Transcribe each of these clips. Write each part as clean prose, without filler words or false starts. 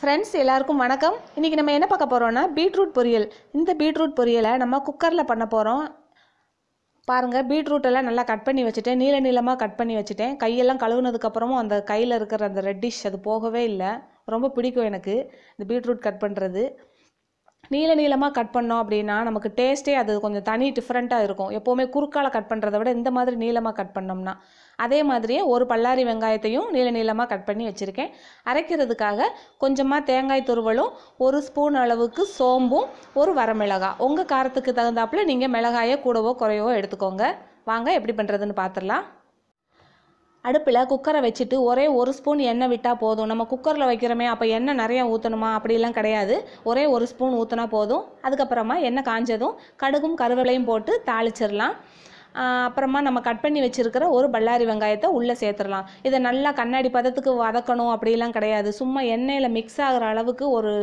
Friends, எல்லாருக்கும் வணக்கம். இன்னைக்கு நம்ம என்ன பார்க்க போறோம்னா பீட்ரூட் பொரியல். இந்த பீட்ரூட் பொரியலை நம்ம குக்கர்ல பண்ண போறோம். பாருங்க, பீட்ரூட் எல்லாம் நல்லா கட் பண்ணி வச்சிட்டேன். நீளமா கட் பண்ணி வச்சிட்டேன். கையெல்லாம் கழுவுனதுக்கு அப்புறமும் அந்த கையில இருக்கிற அந்த ரெட்டிஷ் அது போகவே இல்லை. ரொம்ப பிடிக்கும் எனக்கு இந்த பீட்ரூட் கட் பண்றது. நீளமா கட் பண்ணோம் அப்படின்னா நமக்கு டேஸ்டே அது கொஞ்சம் தனி டிஃப்ரெண்ட்டாக இருக்கும். எப்போவுமே குறுக்கால கட் பண்ணுறதை விட இந்த மாதிரி நீளமாக கட் பண்ணோம்னா. அதே மாதிரியே ஒரு பல்லாரி வெங்காயத்தையும் நீளமாக கட் பண்ணி வச்சுருக்கேன். அரைக்கிறதுக்காக கொஞ்சமாக தேங்காய் துருவலும், ஒரு ஸ்பூன் அளவுக்கு சோம்பும், ஒரு வரமிளகாய். உங்கள் காரத்துக்கு தகுந்தாப்புல நீங்கள் மிளகாயை கூடவோ குறையவோ எடுத்துக்கோங்க. வாங்க எப்படி பண்ணுறதுன்னு பார்த்துடலாம். அடுப்பில் குக்கரை வச்சுட்டு ஒரே ஒரு ஸ்பூன் எண்ணெய் விட்டால் போதும். நம்ம குக்கரில் வைக்கிறோமே, அப்போ எண்ணெய் நிறையா ஊற்றணுமா அப்படிலாம் கிடையாது. ஒரே ஒரு ஸ்பூன் ஊற்றினா போதும். அதுக்கப்புறமா எண்ணெய் காஞ்சதும் கடுகும் கருவேப்பிலையும் போட்டு தாளிச்சிடலாம். அப்புறமா நம்ம கட் பண்ணி வச்சுருக்கிற ஒரு பல்லாரி வெங்காயத்தை உள்ளே சேர்த்துடலாம். இதை நல்லா கண்ணாடி பதத்துக்கு வதக்கணும் அப்படிலாம் கிடையாது. சும்மா எண்ணெயில் மிக்ஸ் ஆகிற அளவுக்கு ஒரு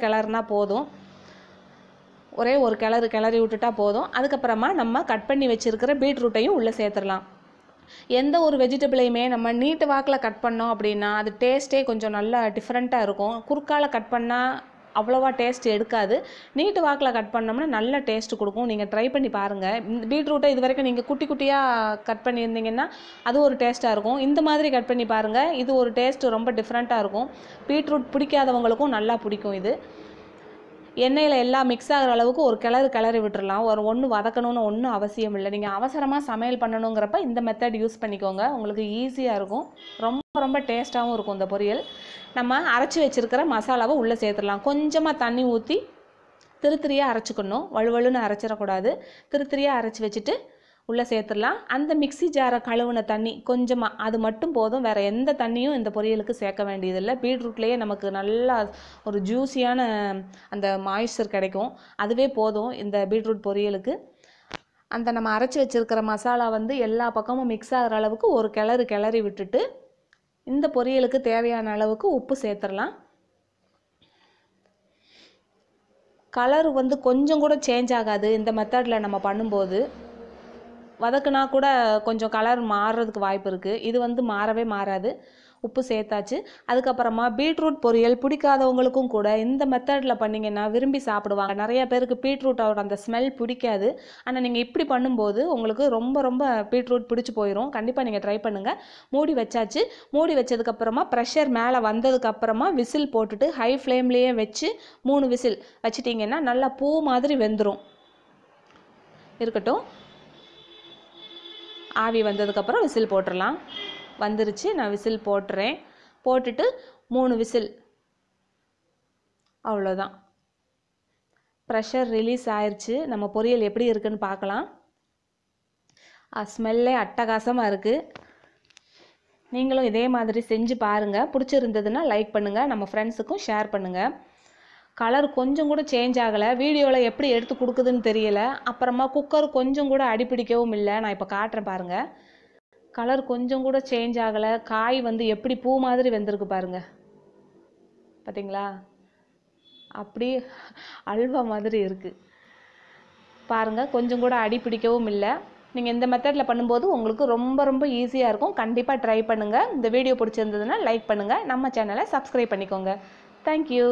கிளறுனா போதும். ஒரே ஒரு கிளறி விட்டுட்டா போதும். அதுக்கப்புறமா நம்ம கட் பண்ணி வச்சுருக்கிற பீட்ரூட்டையும் உள்ளே சேர்த்துடலாம். எந்த ஒரு வெஜிடபிளையுமே நம்ம நீட்டு வாக்கில் கட் பண்ணோம் அப்படின்னா அது டேஸ்ட்டே கொஞ்சம் நல்லா டிஃப்ரெண்ட்டாக இருக்கும். குறுக்கால கட் பண்ணால் அவ்வளோவா டேஸ்ட் எடுக்காது. நீட்டு வாக்கில் கட் பண்ணோம்னா நல்ல டேஸ்ட் கொடுக்கும். நீங்கள் ட்ரை பண்ணி பாருங்கள். இந்த பீட்ரூட்டை இது வரைக்கும் நீங்கள் குட்டியாக கட் பண்ணியிருந்தீங்கன்னா அது ஒரு டேஸ்ட்டாக இருக்கும். இந்த மாதிரி கட் பண்ணி பாருங்கள். இது ஒரு டேஸ்ட்டு ரொம்ப டிஃப்ரெண்ட்டாக இருக்கும். பீட்ரூட் பிடிக்காதவங்களுக்கும் நல்லா பிடிக்கும். இது எண்ணெயில் எல்லாம் மிக்ஸ் ஆகிற அளவுக்கு ஒரு கிளறி விட்டுறலாம். ஒன்று வதக்கணும்னு ஒன்றும் அவசியம் இல்லை. நீங்கள் அவசரமாக சமையல் பண்ணணுங்கிறப்ப இந்த மெத்தட் யூஸ் பண்ணிக்கோங்க. உங்களுக்கு ஈஸியாக இருக்கும். ரொம்ப டேஸ்ட்டாகவும் இருக்கும் இந்த பொரியல். நம்ம அரைச்சி வச்சுருக்கிற மசாலாவை உள்ளே சேர்த்துடலாம். கொஞ்சமாக தண்ணி ஊற்றி திருத்திரியாக அரைச்சிக்கணும். வலுவலுன்னு அரைச்சிடக்கூடாது. திருத்திரியாக அரைச்சி வச்சுட்டு உள்ளே சேர்த்துடலாம். அந்த மிக்ஸி ஜாரை கழுவுன தண்ணி கொஞ்சமாக, அது மட்டும் போதும். வேறு எந்த தண்ணியும் இந்த பொரியலுக்கு சேர்க்க வேண்டியதில்லை. பீட்ரூட்லேயே நமக்கு நல்லா ஒரு ஜூஸியான அந்த மாய்ஸ்சர் கிடைக்கும். அதுவே போதும் இந்த பீட்ரூட் பொரியலுக்கு. அந்த நம்ம அரைச்சி வச்சுருக்கிற மசாலா எல்லா பக்கமும் மிக்ஸ் ஆகிற அளவுக்கு ஒரு கிளறி விட்டுட்டு இந்த பொரியலுக்கு தேவையான அளவுக்கு உப்பு சேர்த்துடலாம். கலர் கொஞ்சம் கூட சேஞ்ச் ஆகாது இந்த மெத்தடில் நம்ம பண்ணும்போது. வதக்குனா கூட கொஞ்சம் கலர் மாறுறதுக்கு வாய்ப்பு இருக்குது. இது மாறவே மாறாது. உப்பு சேர்த்தாச்சு. அதுக்கப்புறமா பீட்ரூட் பொரியல் பிடிக்காதவங்களுக்கும் கூட இந்த மெத்தடில் பண்ணிங்கன்னா விரும்பி சாப்பிடுவாங்க. நிறைய பேருக்கு பீட்ரூட்டோட அந்த ஸ்மெல் பிடிக்காது. ஆனால் நீங்கள் இப்படி பண்ணும்போது உங்களுக்கு ரொம்ப பீட்ரூட் பிடிச்சி போயிடும். கண்டிப்பாக நீங்கள் ட்ரை பண்ணுங்கள். மூடி வச்சாச்சு. மூடி வச்சதுக்கப்புறமா ப்ரெஷர் மேலே வந்ததுக்கப்புறமா விசில் போட்டுட்டு ஹை ஃப்ளேம்லேயே வச்சு 3 விசில் வச்சிட்டிங்கன்னா நல்லா பூ மாதிரி வெந்துடும். இருக்கட்டும். ஆவி வந்ததுக்கப்புறம் விசில் போட்டுடலாம். வந்துருச்சு. நான் விசில் போட்டுறேன். போட்டுட்டு 3 விசில், அவ்வளோதான். ப்ரெஷர் ரிலீஸ் ஆயிடுச்சு. நம்ம பொரியல் எப்படி இருக்குன்னு பார்க்கலாம். ஸ்மெல்லே அட்டகாசமாக இருக்குது. நீங்களும் இதே மாதிரி செஞ்சு பாருங்கள். பிடிச்சிருந்ததுன்னா லைக் பண்ணுங்கள். நம்ம ஃப்ரெண்ட்ஸுக்கும் ஷேர் பண்ணுங்கள். கலர் கொஞ்சம் கூட சேஞ்ச் ஆகலை. வீடியோவில் எப்படி எடுத்து கொடுக்குதுன்னு தெரியலை. அப்புறமா குக்கர் கொஞ்சம் கூட அடிப்பிடிக்கவும் இல்லை. நான் இப்போ காட்டுறேன் பாருங்கள். கலர் கொஞ்சம் கூட சேஞ்ச் ஆகலை. காய் எப்படி பூ மாதிரி வெந்திருக்கு பாருங்கள். பார்த்தீங்களா? அப்படி அல்வா மாதிரி இருக்குது பாருங்கள். கொஞ்சம் கூட அடிப்பிடிக்கவும் இல்லை. நீங்கள் இந்த மெத்தடில் பண்ணும்போது உங்களுக்கு ரொம்ப ஈஸியாக இருக்கும். கண்டிப்பாக ட்ரை பண்ணுங்கள். இந்த வீடியோ பிடிச்சிருந்ததுன்னா லைக் பண்ணுங்கள். நம்ம சேனலை சப்ஸ்கிரைப் பண்ணிக்கோங்க. தேங்க்யூ.